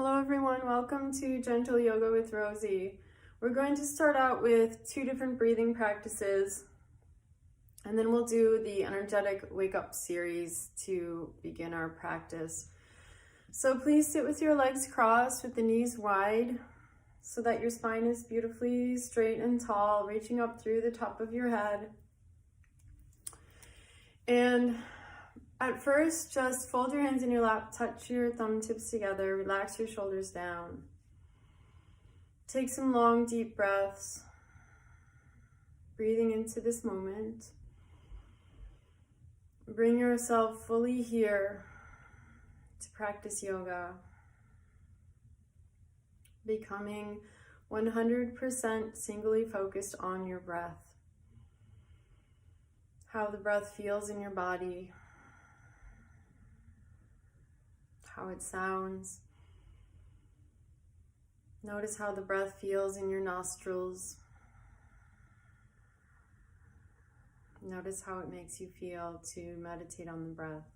Hello everyone, welcome to Gentle Yoga with Rosie. We're going to start out with 2 different breathing practices, and then we'll do the energetic wake up series to begin our practice. So please sit with your legs crossed with the knees wide so that your spine is beautifully straight and tall, reaching up through the top of your head. And at first, just fold your hands in your lap, touch your thumb tips together, relax your shoulders down. Take some long, deep breaths, breathing into this moment. Bring yourself fully here to practice yoga, becoming 100% singly focused on your breath, how the breath feels in your body, how it sounds. Notice how the breath feels in your nostrils. Notice how it makes you feel to meditate on the breath.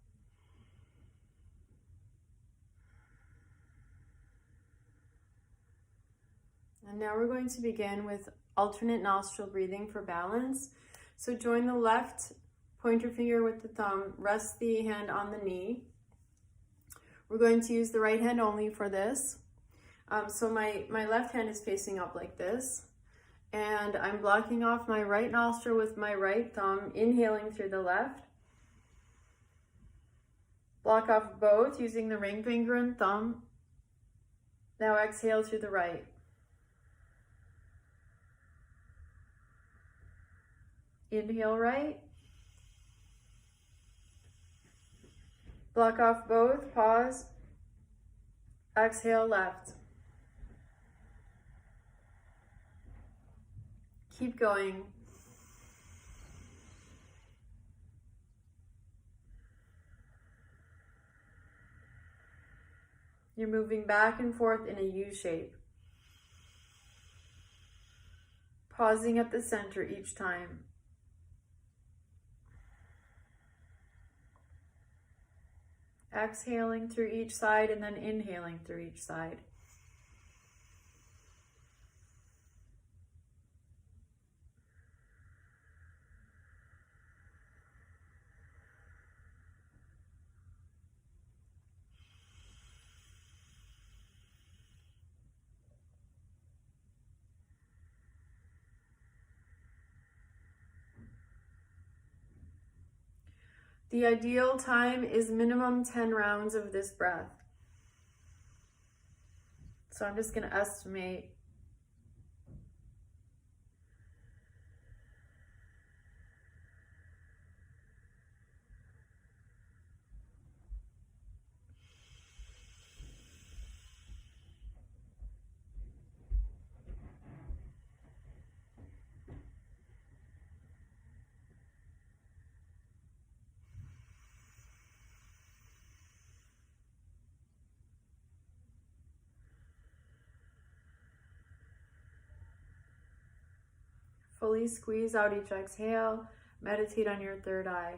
And now we're going to begin with alternate nostril breathing for balance. So join the left pointer finger with the thumb, rest the hand on the knee. We're going to use the right hand only for this. So my left hand is facing up like this, and I'm blocking off my right nostril with my right thumb, inhaling through the left. Block off both using the ring finger and thumb. Now exhale through the right. Inhale right. Block off both, pause. Exhale left. Keep going. You're moving back and forth in a U shape. Pausing at the center each time. Exhaling through each side and then inhaling through each side. The ideal time is minimum 10 rounds of this breath. So I'm just going to estimate. Fully squeeze out each exhale. Meditate on your third eye.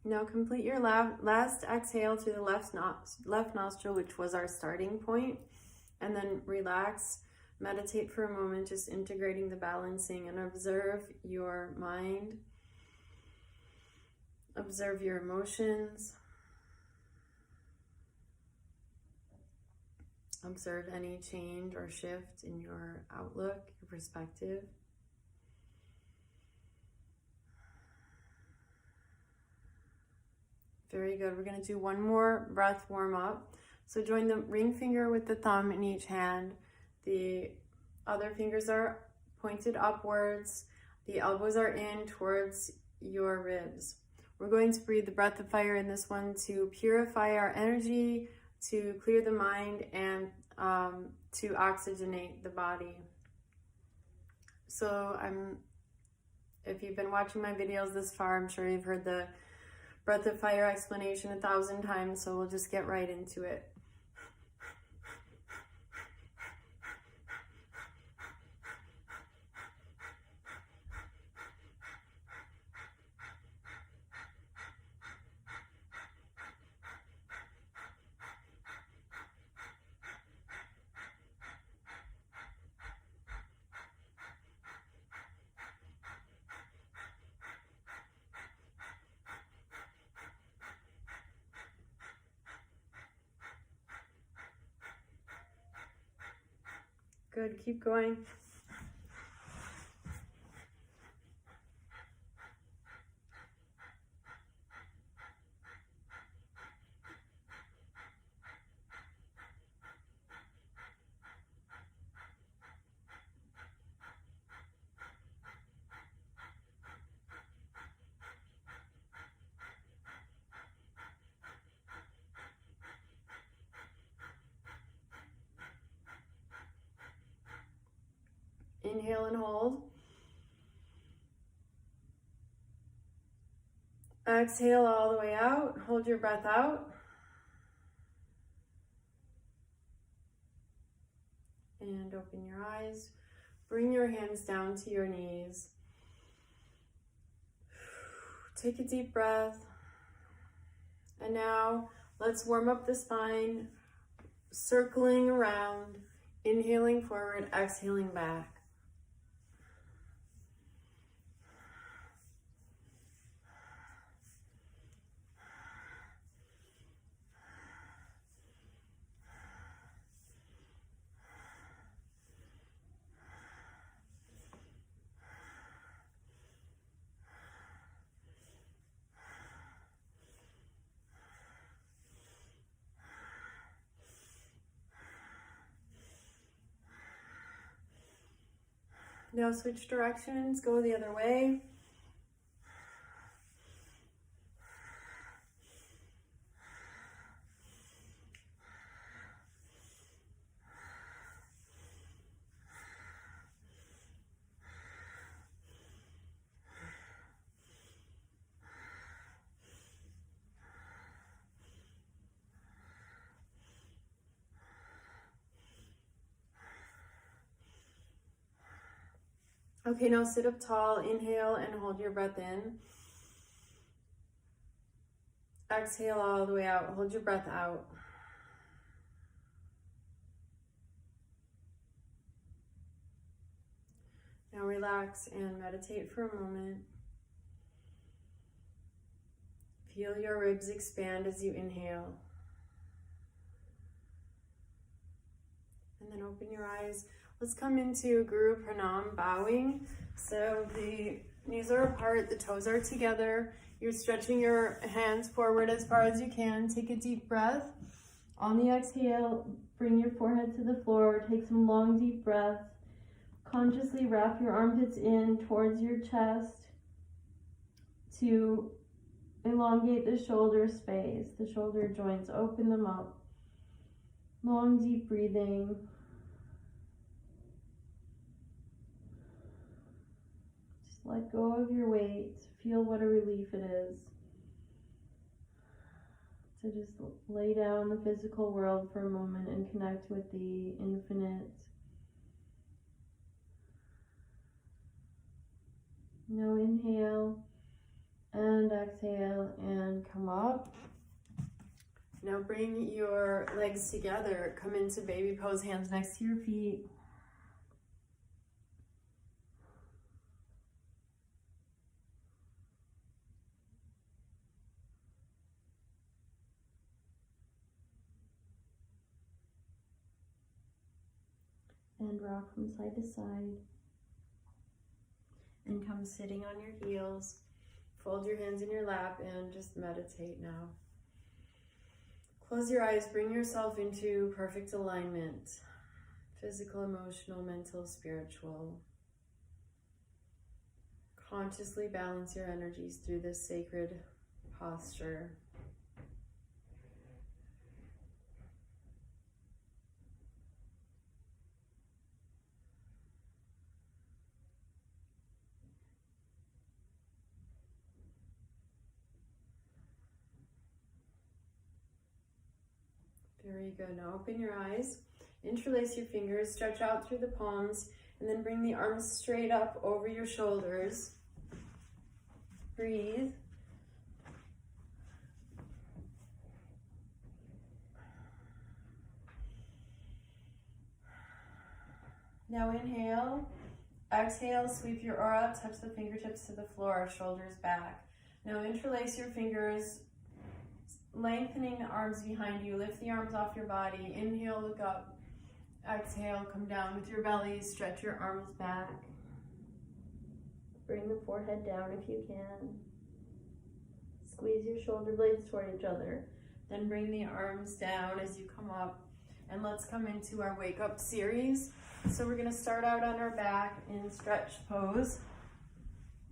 Now complete your last exhale to the left nostril, which was our starting point, and then relax. Meditate for a moment, just integrating the balancing, and observe your mind Observe your emotions. Observe any change or shift in your outlook, your perspective. Very good. We're going to do one more breath warm up. So join the ring finger with the thumb in each hand. The other fingers are pointed upwards. The elbows are in towards your ribs. We're going to breathe the breath of fire in this one to purify our energy, to clear the mind, and to oxygenate the body. So if you've been watching my videos this far, I'm sure you've heard the breath of fire explanation 1,000 times, so we'll just get right into it. Good, keep going. Inhale and hold. Exhale all the way out. Hold your breath out. And open your eyes. Bring your hands down to your knees. Take a deep breath. And now let's warm up the spine, circling around, inhaling forward, exhaling back. Now switch directions, go the other way. Okay, now sit up tall, inhale and hold your breath in. Exhale all the way out, hold your breath out. Now relax and meditate for a moment. Feel your ribs expand as you inhale. And then open your eyes. Let's come into Guru Pranam, bowing. So the knees are apart, the toes are together. You're stretching your hands forward as far as you can. Take a deep breath. On the exhale, bring your forehead to the floor. Take some long, deep breaths. Consciously wrap your armpits in towards your chest to elongate the shoulder space, the shoulder joints. Open them up. Long, deep breathing. Let go of your weight. Feel what a relief it is to just lay down the physical world for a moment and connect with the infinite. Now inhale and exhale and come up. Now bring your legs together. Come into baby pose, hands next to your feet. and rock from side to side. And come sitting on your heels. Fold your hands in your lap and just meditate now. Close your eyes, bring yourself into perfect alignment. Physical, emotional, mental, spiritual. Consciously balance your energies through this sacred posture. Very good. Now open your eyes, interlace your fingers, stretch out through the palms, and then bring the arms straight up over your shoulders. Breathe. Now inhale, exhale, sweep your aura, touch the fingertips to the floor, shoulders back. Now interlace your fingers, lengthening the arms behind you. Lift the arms off your body. Inhale, look up. Exhale, come down with your belly. Stretch your arms back. Bring the forehead down if you can. Squeeze your shoulder blades toward each other. Then bring the arms down as you come up. And let's come into our wake up series. So we're going to start out on our back in stretch pose.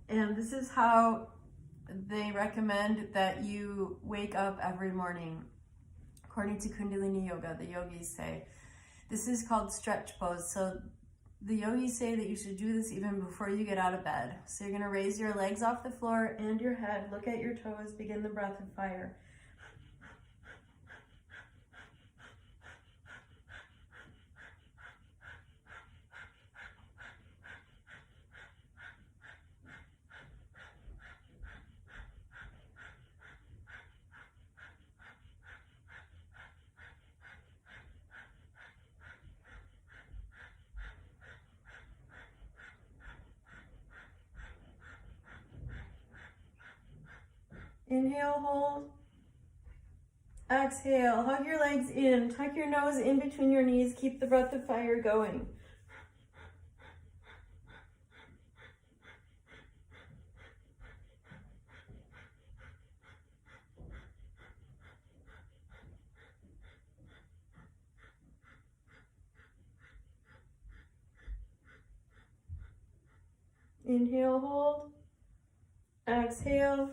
And this is how they recommend that you wake up every morning. According to Kundalini Yoga, the yogis say, this is called stretch pose. So the yogis say that you should do this even before you get out of bed. So you're going to raise your legs off the floor and your head. Look at your toes. Begin the breath of fire. Inhale, hold. Exhale, hug your legs in. Tuck your nose in between your knees. Keep the breath of fire going. Inhale, hold. Exhale.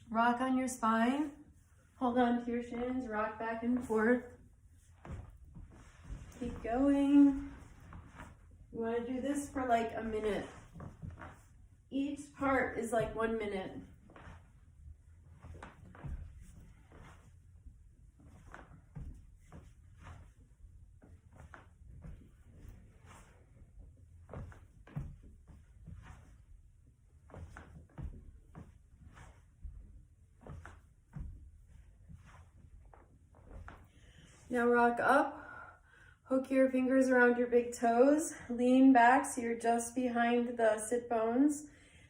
Rock on your spine. Hold on to your shins. Rock back and forth. Keep going. You want to do this for like a minute. Each part is like 1 minute. Now rock up, hook your fingers around your big toes, lean back so you're just behind the sit bones,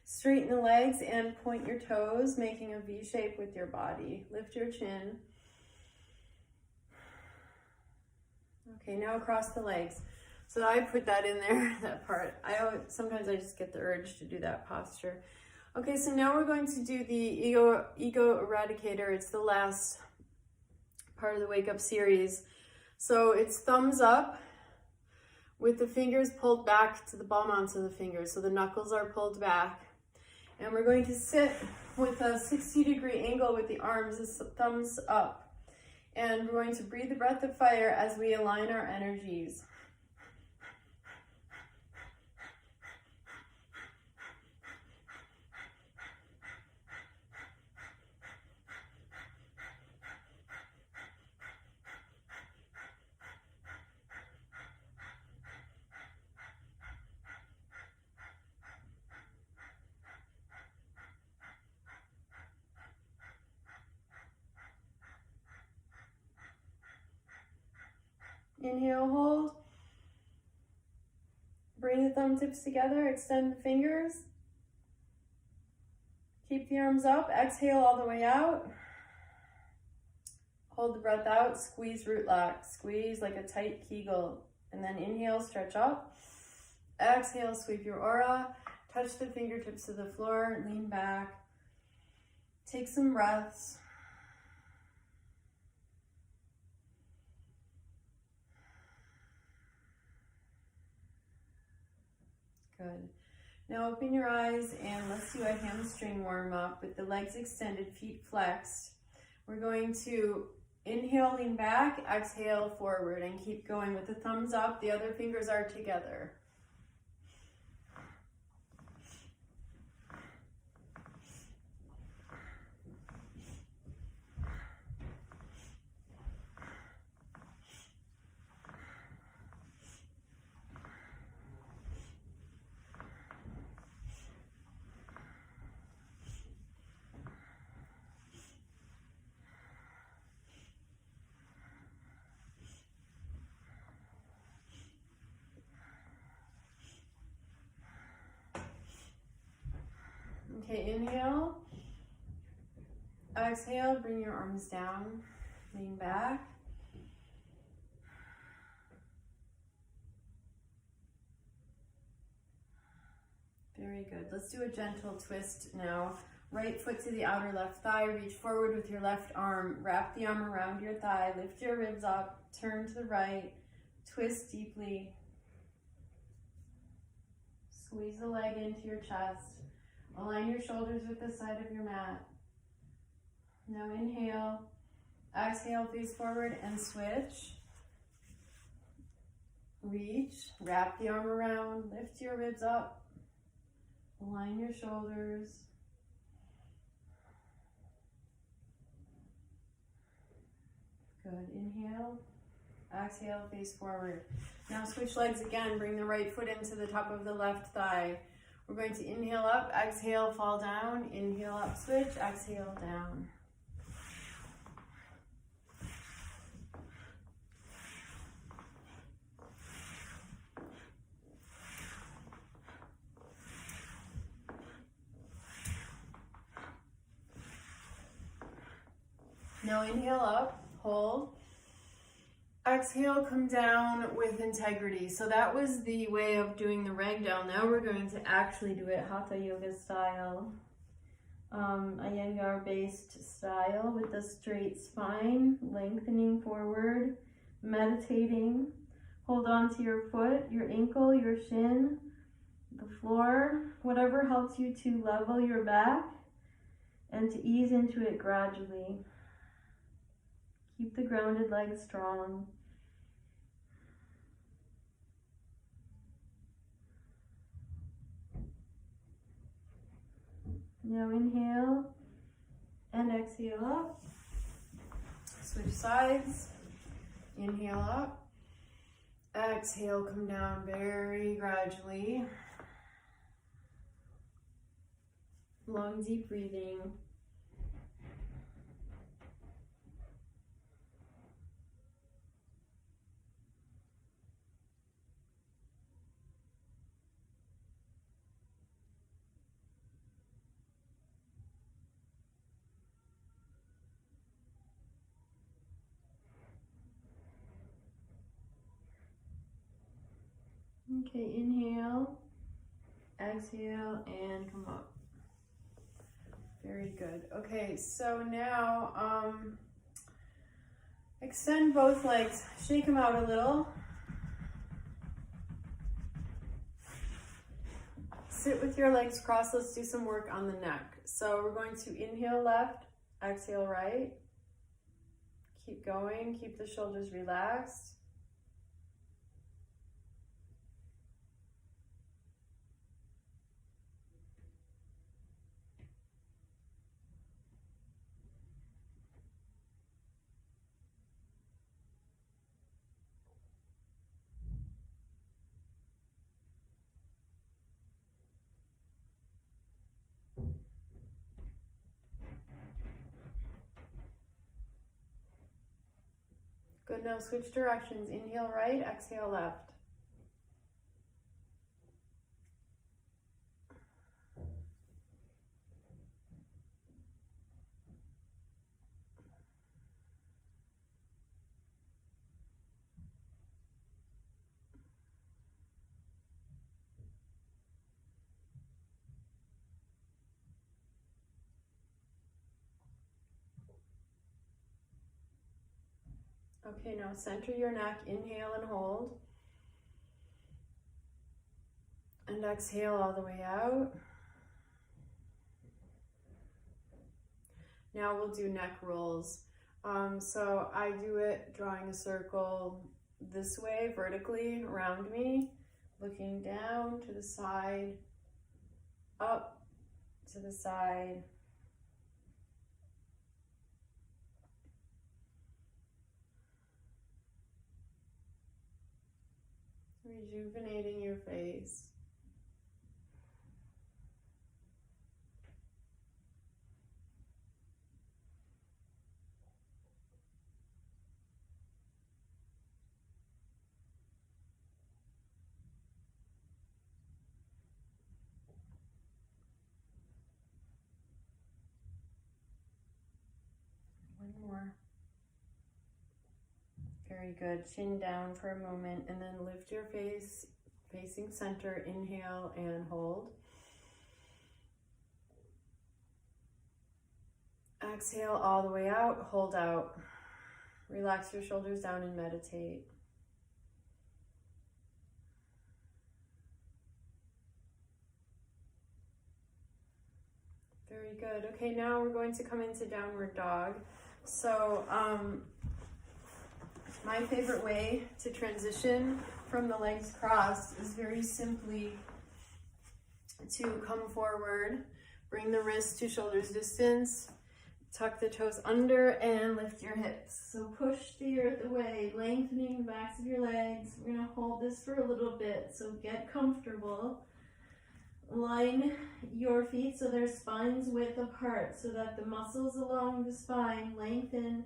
straighten the legs and point your toes, making a V shape with your body. Lift your chin. Okay, now across the legs. So I put that in there, that part. Sometimes I just get the urge to do that posture. Okay, so now we're going to do the ego eradicator. It's the last part of the wake up series. So it's thumbs up with the fingers pulled back to the ball mounts of the fingers. So the knuckles are pulled back. And we're going to sit with a 60-degree angle with the arms, thumbs up. And we're going to breathe the breath of fire as we align our energies. Inhale, hold. Bring the thumb tips together, extend the fingers. Keep the arms up, exhale all the way out. Hold the breath out, squeeze root lock. Squeeze like a tight Kegel. And then inhale, stretch up. Exhale, sweep your aura. Touch the fingertips to the floor, lean back. Take some breaths. Good. Now open your eyes and let's do a hamstring warm up with the legs extended, feet flexed. We're going to inhale, lean back, exhale, forward, and keep going with the thumbs up. The other fingers are together. Okay, inhale. Exhale, bring your arms down, lean back. Very good. Let's do a gentle twist now. Right foot to the outer left thigh, reach forward with your left arm, wrap the arm around your thigh, lift your ribs up, turn to the right, twist deeply. Squeeze the leg into your chest. Align your shoulders with the side of your mat. Now inhale, exhale, face forward and switch. Reach, wrap the arm around, lift your ribs up, align your shoulders. Good, inhale, exhale, face forward. Now switch legs again, bring the right foot into the top of the left thigh. We're going to inhale up, exhale, fall down, inhale up, switch, exhale, down. Now inhale up, hold. Exhale, come down with integrity. So that was the way of doing the ragdoll. Now we're going to actually do it Hatha Yoga style. Iyengar based style with the straight spine, lengthening forward, meditating. Hold on to your foot, your ankle, your shin, the floor, whatever helps you to level your back and to ease into it gradually. Keep the grounded legs strong. Now inhale and exhale up. Switch sides. Inhale up. Exhale, come down very gradually. Long, deep breathing. Okay, inhale, exhale, and come up. Very good. Okay, so now extend both legs, shake them out a little. Sit with your legs crossed. Let's do some work on the neck. So we're going to inhale left, exhale right. Keep going, keep the shoulders relaxed. Good, now switch directions. Inhale right, exhale left. Okay, now center your neck, inhale and hold. And exhale all the way out. Now we'll do neck rolls. So I do it drawing a circle this way, vertically around me, looking down to the side, up to the side. Rejuvenating your face. One more. Very good. Chin down for a moment and then lift your face, facing center. Inhale and hold. Exhale all the way out. Hold out. Relax your shoulders down and meditate. Very good. Okay, now we're going to come into downward dog. So, my favorite way to transition from the legs crossed is very simply to come forward, bring the wrists to shoulders distance, tuck the toes under, and lift your hips. So push the earth away, lengthening the backs of your legs. We're going to hold this for a little bit, so get comfortable. Line your feet so their spines width apart so that the muscles along the spine lengthen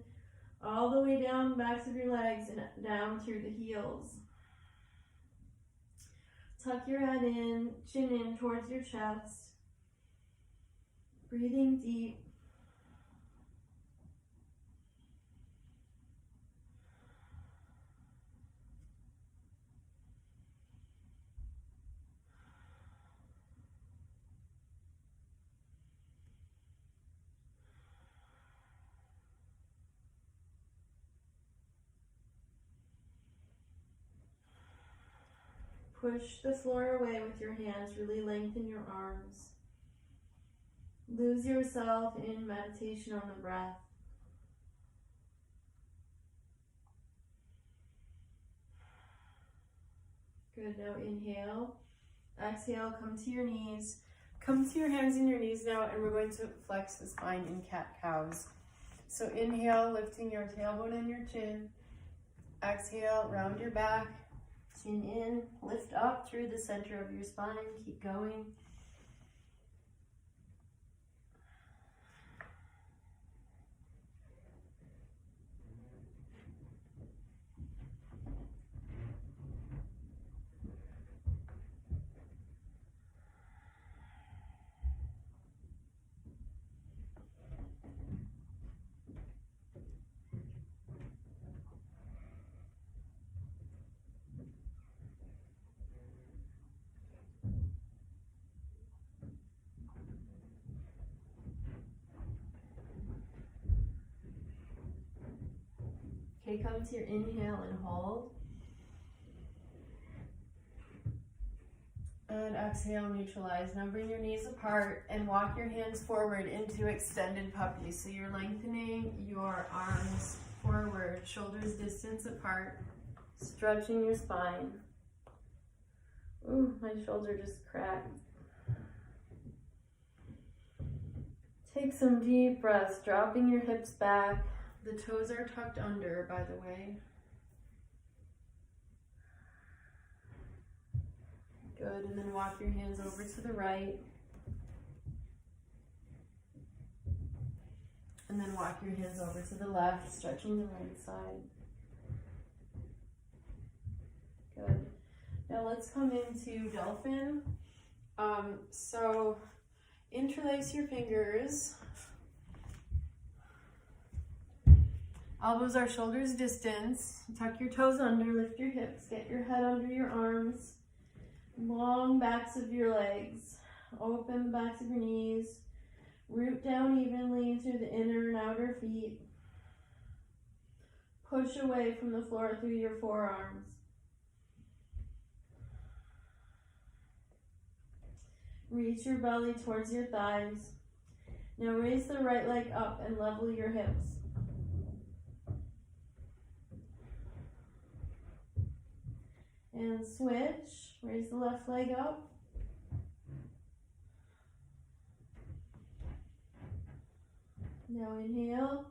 all the way down the backs of your legs and down through the heels. Tuck your head in, chin in towards your chest. Breathing deep. Push the floor away with your hands, really lengthen your arms. Lose yourself in meditation on the breath. Good, now inhale. Exhale, come to your knees. Come to your hands and your knees now, and we're going to flex the spine in cat-cows. So inhale, lifting your tailbone and your chin. Exhale, round your back. Chin in, lift up through the center of your spine, keep going. Okay, come to your inhale and hold. And exhale, neutralize. Now bring your knees apart and walk your hands forward into extended puppy. So you're lengthening your arms forward, shoulders distance apart, stretching your spine. Ooh, my shoulder just cracked. Take some deep breaths, dropping your hips back. The toes are tucked under, by the way. Good, and then walk your hands over to the right. And then walk your hands over to the left, stretching the right side. Good. Now let's come into dolphin. So interlace your fingers. Elbows are shoulders distance. Tuck your toes under, lift your hips, get your head under your arms. Long backs of your legs. Open the backs of your knees. Root down evenly through the inner and outer feet. Push away from the floor through your forearms. Reach your belly towards your thighs. Now raise the right leg up and level your hips. And switch. Raise the left leg up. Now inhale.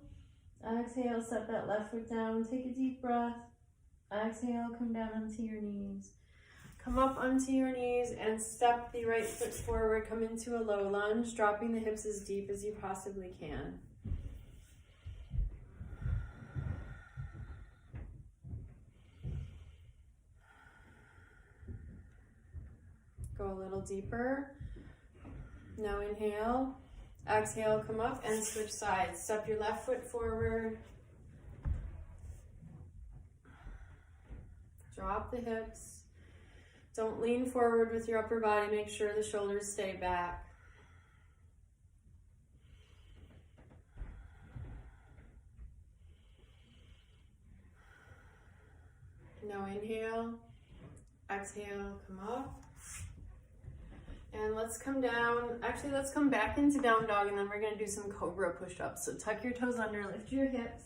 Exhale, set that left foot down. Take a deep breath. Exhale, come down onto your knees. Come up onto your knees and step the right foot forward. Come into a low lunge, dropping the hips as deep as you possibly can. Go a little deeper. Now inhale. Exhale, come up and switch sides. Step your left foot forward. Drop the hips. Don't lean forward with your upper body. Make sure the shoulders stay back. Now inhale. Exhale, come up. And let's come down. Actually, let's come back into down dog, and then we're going to do some cobra push-ups. So tuck your toes under, lift your hips.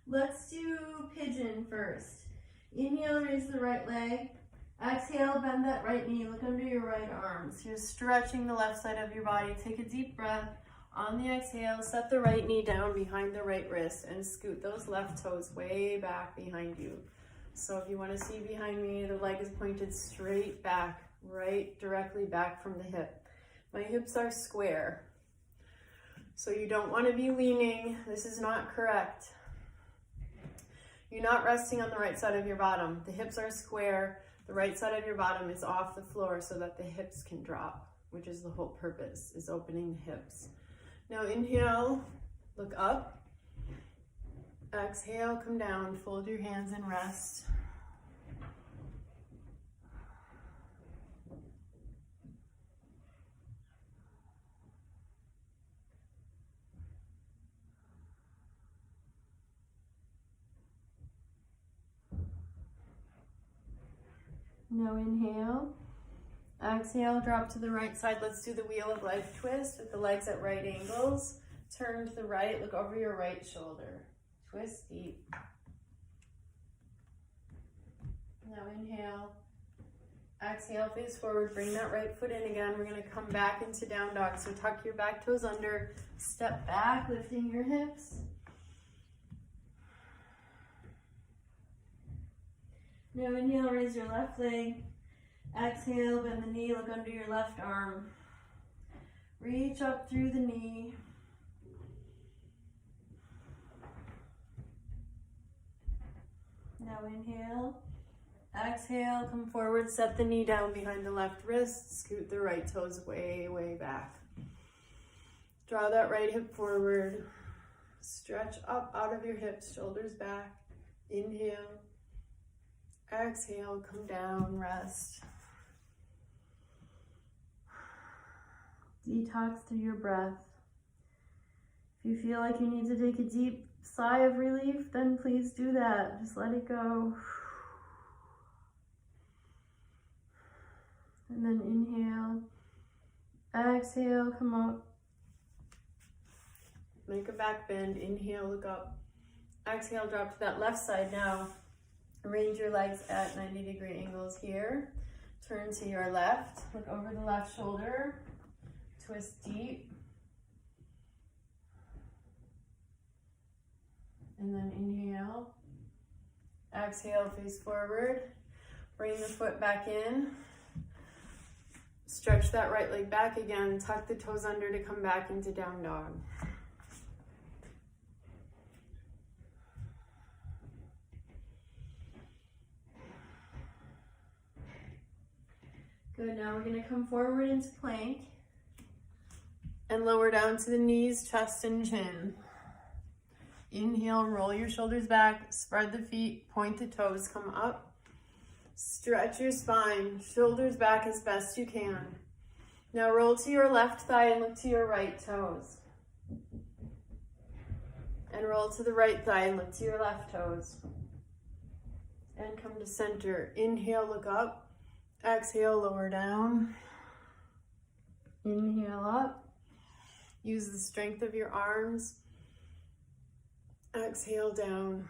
Let's do pigeon first. Inhale, raise the right leg. Exhale, bend that right knee. Look under your right arm. So you're stretching the left side of your body. Take a deep breath. On the exhale, set the right knee down behind the right wrist and scoot those left toes way back behind you. So if you want to see behind me, the leg is pointed straight back, right directly back from the hip. My hips are square. So you don't want to be leaning. This is not correct. You're not resting on the right side of your bottom. The hips are square. The right side of your bottom is off the floor so that the hips can drop, which is the whole purpose, is opening the hips. Now inhale, look up. Exhale, come down, fold your hands and rest. Now inhale. Exhale, drop to the right side. Let's do the wheel of life twist with the legs at right angles. Turn to the right, look over your right shoulder. Twist deep. Now inhale. Exhale, face forward. Bring that right foot in again. We're going to come back into down dog. So tuck your back toes under. Step back, lifting your hips. Now inhale, raise your left leg. Exhale, bend the knee, look under your left arm. Reach up through the knee. Now inhale. Exhale, come forward, set the knee down behind the left wrist. Scoot the right toes way, way back. Draw that right hip forward. Stretch up out of your hips, shoulders back. Inhale. Exhale, come down, rest. Detox through your breath. If you feel like you need to take a deep sigh of relief, then please do that. Just let it go. And then inhale. Exhale, come up. Make a back bend. Inhale, look up. Exhale, drop to that left side now. Arrange your legs at 90-degree angles here. Turn to your left. Look over the left shoulder. Twist deep. And then inhale. Exhale, face forward. Bring the foot back in. Stretch that right leg back again. Tuck the toes under to come back into down dog. Good, now we're gonna come forward into plank and lower down to the knees, chest, and chin. Inhale, roll your shoulders back, spread the feet, point the toes, come up. Stretch your spine, shoulders back as best you can. Now roll to your left thigh and look to your right toes. And roll to the right thigh and lift to your left toes. And come to center. Inhale, look up. Exhale, lower down. Inhale up. Use the strength of your arms. Exhale down.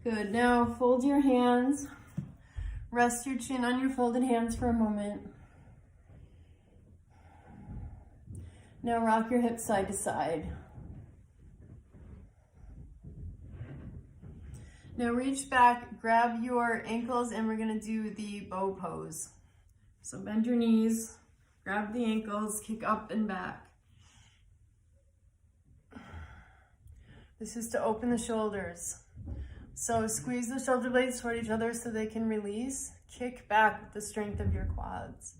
Good. Now fold your hands. Rest your chin on your folded hands for a moment. Now rock your hips side to side. Now reach back, grab your ankles, and we're going to do the bow pose. So bend your knees, grab the ankles, kick up and back. This is to open the shoulders. So squeeze the shoulder blades toward each other so they can release. Kick back with the strength of your quads.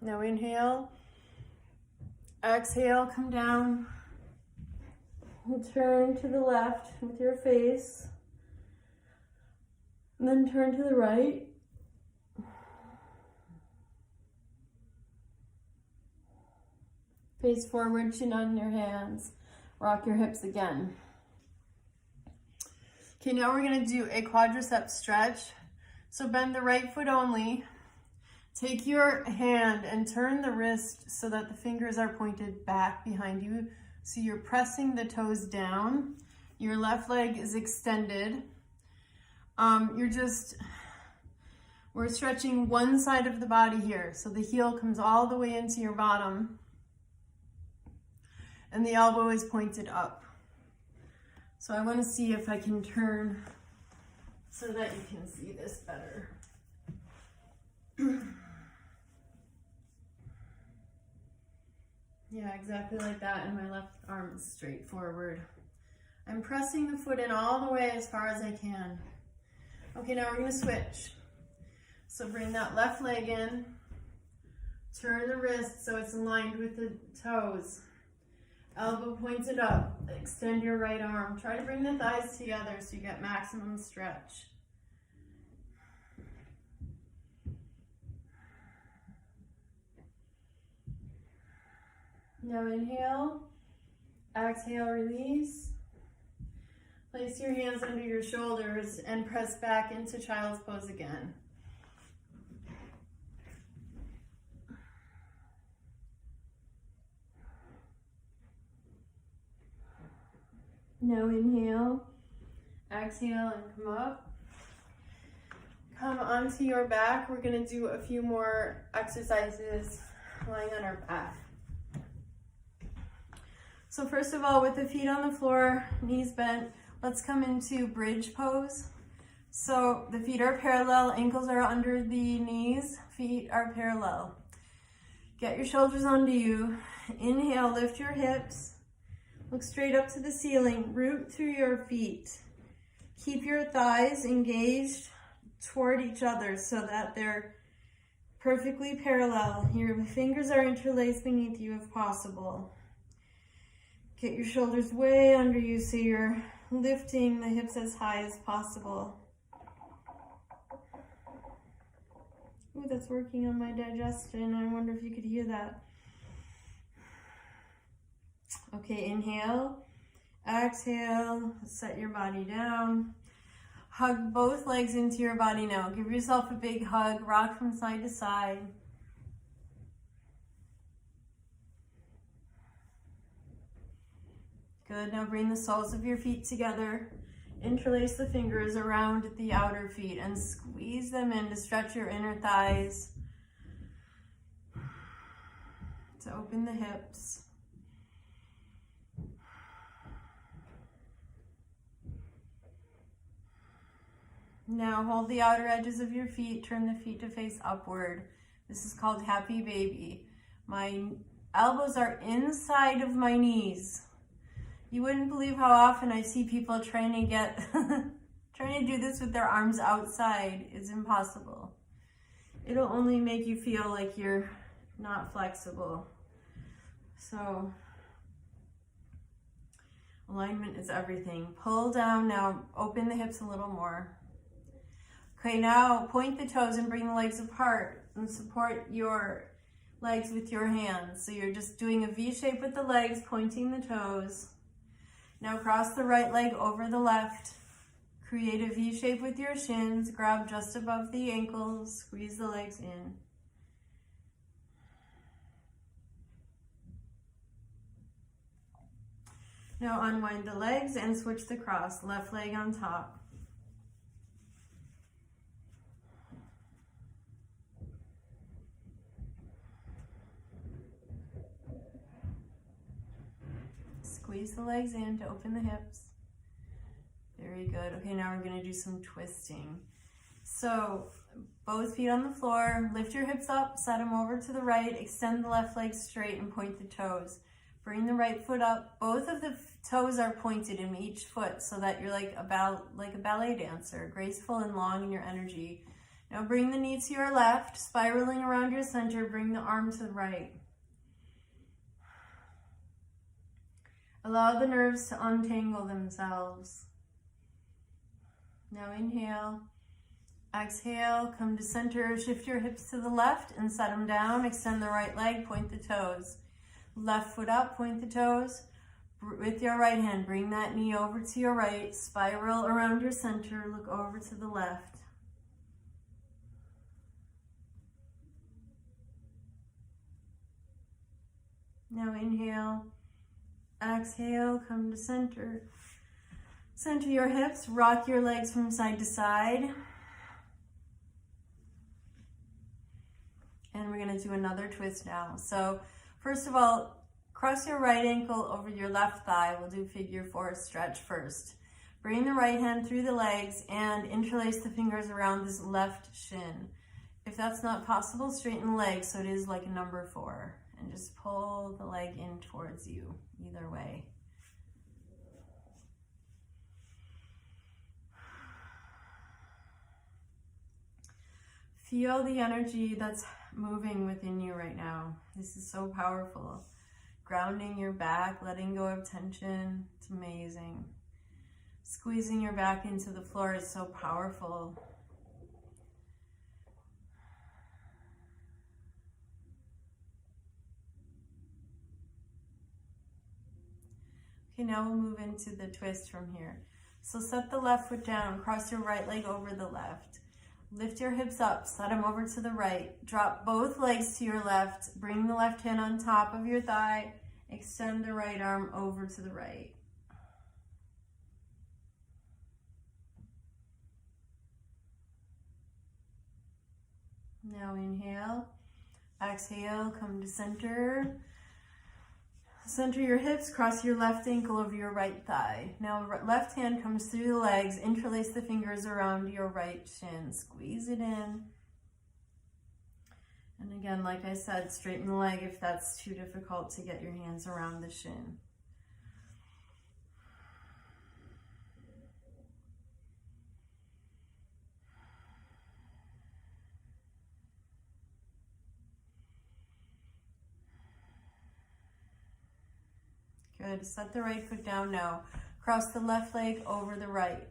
Now inhale. Exhale, come down. And turn to the left with your face. And then turn to the right. Face forward, chin on your hands. Rock your hips again. Okay, now we're gonna do a quadricep stretch. So bend the right foot only. Take your hand and turn the wrist so that the fingers are pointed back behind you. So you're pressing the toes down. Your left leg is extended. We're stretching one side of the body here. So the heel comes all the way into your bottom. And the elbow is pointed up. So I want to see if I can turn so that you can see this better. Yeah, exactly like that, and my left arm is straight forward. I'm pressing the foot in all the way as far as I can. Okay, now we're going to switch. So bring that left leg in, turn the wrist so it's aligned with the toes. Elbow pointed up, extend your right arm. Try to bring the thighs together so you get maximum stretch. Now inhale, exhale, release. Place your hands under your shoulders and press back into child's pose again. Now inhale, exhale, and come up. Come onto your back. We're going to do a few more exercises lying on our back. So first of all, with the feet on the floor, knees bent, let's come into bridge pose. So the feet are parallel, ankles are under the knees, feet are parallel. Get your shoulders onto you. Inhale, lift your hips. Look straight up to the ceiling, root through your feet. Keep your thighs engaged toward each other so that they're perfectly parallel. Your fingers are interlaced beneath you if possible. Get your shoulders way under you so you're lifting the hips as high as possible. Ooh, that's working on my digestion. I wonder if you could hear that. Okay, inhale, exhale, set your body down. Hug both legs into your body now. Give yourself a big hug, rock from side to side. Good, now bring the soles of your feet together. Interlace the fingers around the outer feet and squeeze them in to stretch your inner thighs. To open the hips. Now hold the outer edges of your feet, turn the feet to face upward. This is called Happy Baby. My elbows are inside of my knees. You wouldn't believe how often I see people trying to get, trying to do this with their arms outside. It's impossible. It'll only make you feel like you're not flexible. So, alignment is everything. Pull down now, open the hips a little more. Okay, now point the toes and bring the legs apart and support your legs with your hands. So you're just doing a V shape with the legs, pointing the toes. Now cross the right leg over the left. Create a V shape with your shins. Grab just above the ankles. Squeeze the legs in. Now unwind the legs and switch the cross. Left leg on top. Squeeze the legs in to open the hips. Very good. Okay, now we're going to do some twisting. So both feet on the floor, lift your hips up, set them over to the right, extend the left leg straight and point the toes. Bring the right foot up. Both of the toes are pointed in each foot so that you're like a ballet dancer, graceful and long in your energy. Now bring the knee to your left, spiraling around your center, bring the arm to the right. Allow the nerves to untangle themselves. Now inhale, exhale, come to center, shift your hips to the left and set them down, extend the right leg, point the toes. Left foot up, point the toes. With your right hand, bring that knee over to your right, spiral around your center, look over to the left. Now inhale. Exhale, come to center. Center your hips, rock your legs from side to side. And we're going to do another twist now. So first of all, cross your right ankle over your left thigh. We'll do figure 4 stretch first. Bring the right hand through the legs and interlace the fingers around this left shin. If that's not possible, straighten the leg so it is like a number 4. And just pull the leg in towards you, either way. Feel the energy that's moving within you right now. This is so powerful. Grounding your back, letting go of tension, it's amazing. Squeezing your back into the floor is so powerful. Okay, now we'll move into the twist from here. So set the left foot down, cross your right leg over the left. Lift your hips up, set them over to the right. Drop both legs to your left. Bring the left hand on top of your thigh. Extend the right arm over to the right. Now inhale, exhale, come to center. Center your hips, cross your left ankle over your right thigh. Now left hand comes through the legs, interlace the fingers around your right shin. Squeeze it in. And again, like I said, straighten the leg if that's too difficult to get your hands around the shin. Good. Set the right foot down now. Cross the left leg over the right.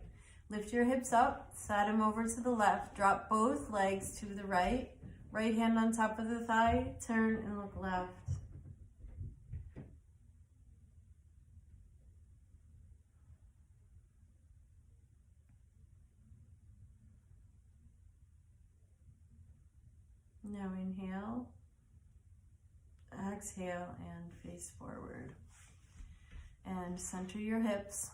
Lift your hips up, set them over to the left. Drop both legs to the right. Right hand on top of the thigh. Turn and look left. Now inhale. Exhale and face forward. And center your hips.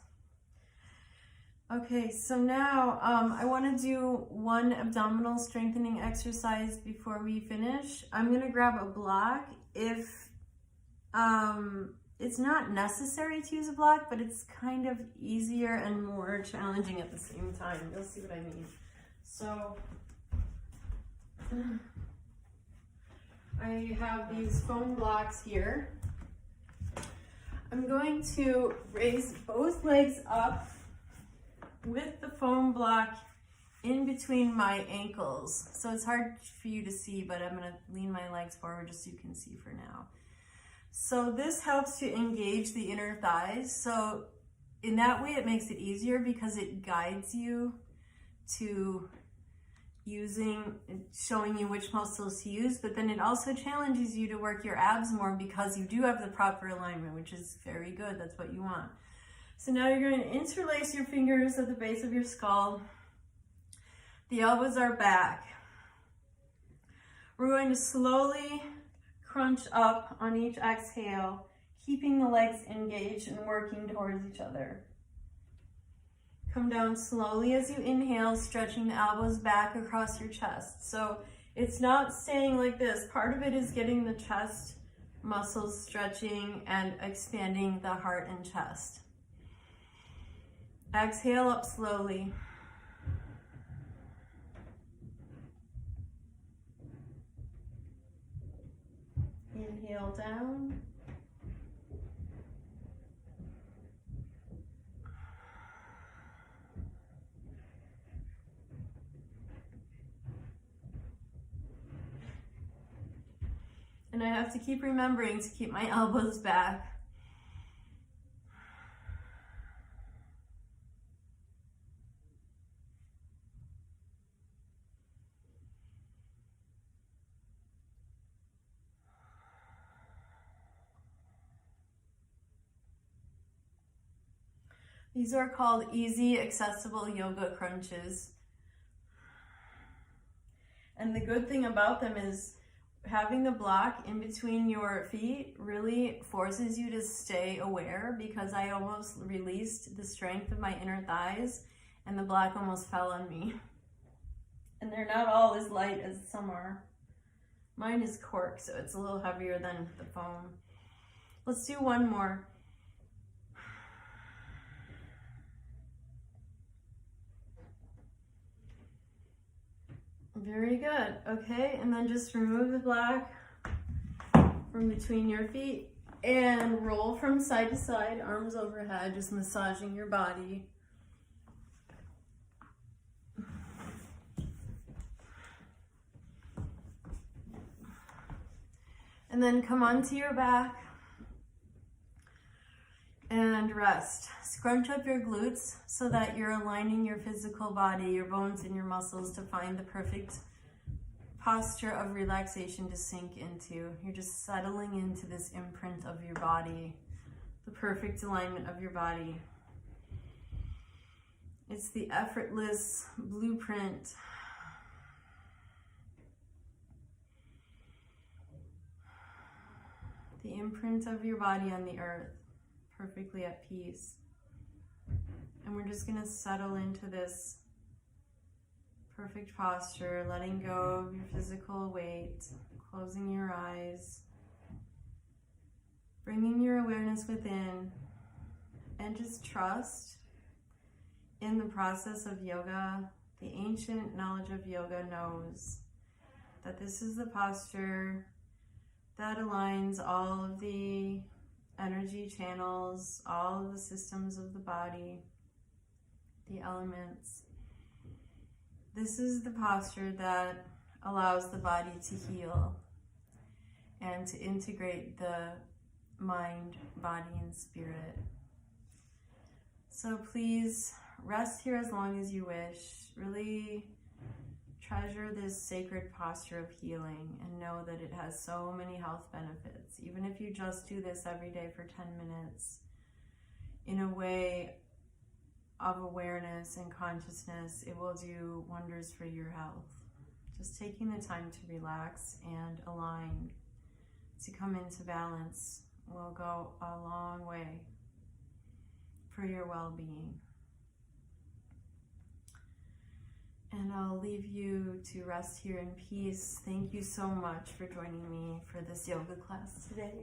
Okay, so now I want to do one abdominal strengthening exercise before we finish. I'm going to grab a block. If it's not necessary to use a block, but it's kind of easier and more challenging at the same time. You'll see what I mean. So I have these foam blocks here. I'm going to raise both legs up with the foam block in between my ankles. So it's hard for you to see, but I'm gonna lean my legs forward just so you can see for now. So this helps to engage the inner thighs. So in that way, it makes it easier because it guides you to showing you which muscles to use, but then it also challenges you to work your abs more because you do have the proper alignment, which is very good. That's what you want. So now you're going to interlace your fingers at the base of your skull. The elbows are back. We're going to slowly crunch up on each exhale, keeping the legs engaged and working towards each other. Come down slowly as you inhale, stretching the elbows back across your chest. So it's not staying like this. Part of it is getting the chest muscles stretching and expanding the heart and chest. Exhale up slowly. Inhale down. And I have to keep remembering to keep my elbows back. These are called easy, accessible yoga crunches. And the good thing about them is having the block in between your feet really forces you to stay aware, because I almost released the strength of my inner thighs and the block almost fell on me. And they're not all as light as some are. Mine is cork, so it's a little heavier than the foam. Let's do one more. Very good. Okay, and then just remove the block from between your feet and roll from side to side, arms overhead, just massaging your body. And then come onto your back and rest. Scrunch up your glutes so that you're aligning your physical body, your bones and your muscles to find the perfect posture of relaxation to sink into. You're just settling into this imprint of your body, the perfect alignment of your body. It's the effortless blueprint. The imprint of your body on the earth, perfectly at peace. And we're just going to settle into this perfect posture, letting go of your physical weight, closing your eyes, bringing your awareness within, and just trust in the process of yoga. The ancient knowledge of yoga knows that this is the posture that aligns all of the energy channels, all of the systems of the body, the elements. This is the posture that allows the body to heal and to integrate the mind, body, and spirit. So please rest here as long as you wish. Really treasure this sacred posture of healing and know that it has so many health benefits. Even if you just do this every day for 10 minutes in a way of awareness and consciousness, it will do wonders for your health. Just taking the time to relax and align, to come into balance, will go a long way for your well-being. And I'll leave you to rest here in peace. Thank you so much for joining me for this yoga class today.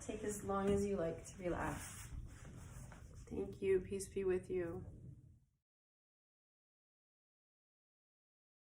Take as long as you like to relax. Thank you. Peace be with you.